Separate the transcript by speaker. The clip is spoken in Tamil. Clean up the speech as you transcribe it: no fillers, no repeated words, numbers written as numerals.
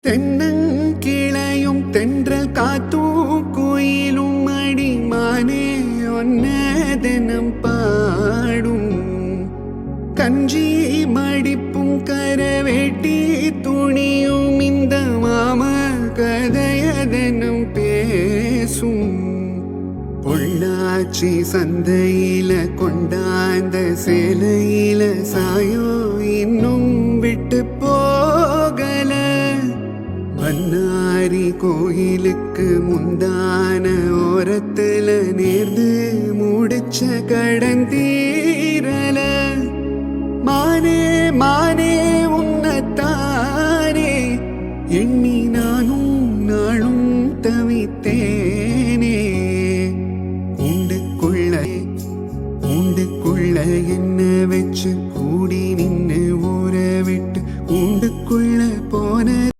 Speaker 1: தென்னங்கிளையும் தென்றல் காத்தும் கோயிலும் அடிமானே ஒன்னதனம் பாடும் கஞ்சி மடிப்பும் கரவேட்டி துணியும் இந்த மாம கதையதனம் பேசும் பொள்ளாச்சி சந்தையில கொண்டாந்த சேலையில சாயோ இன்னும் விட்டு போகல மன்னாரி கோயிலுக்கு முந்தான ஓரத்துல நேர்ந்து முடிச்ச கடன் தீரல மானே மானே உன்னத்தானே எண்ணி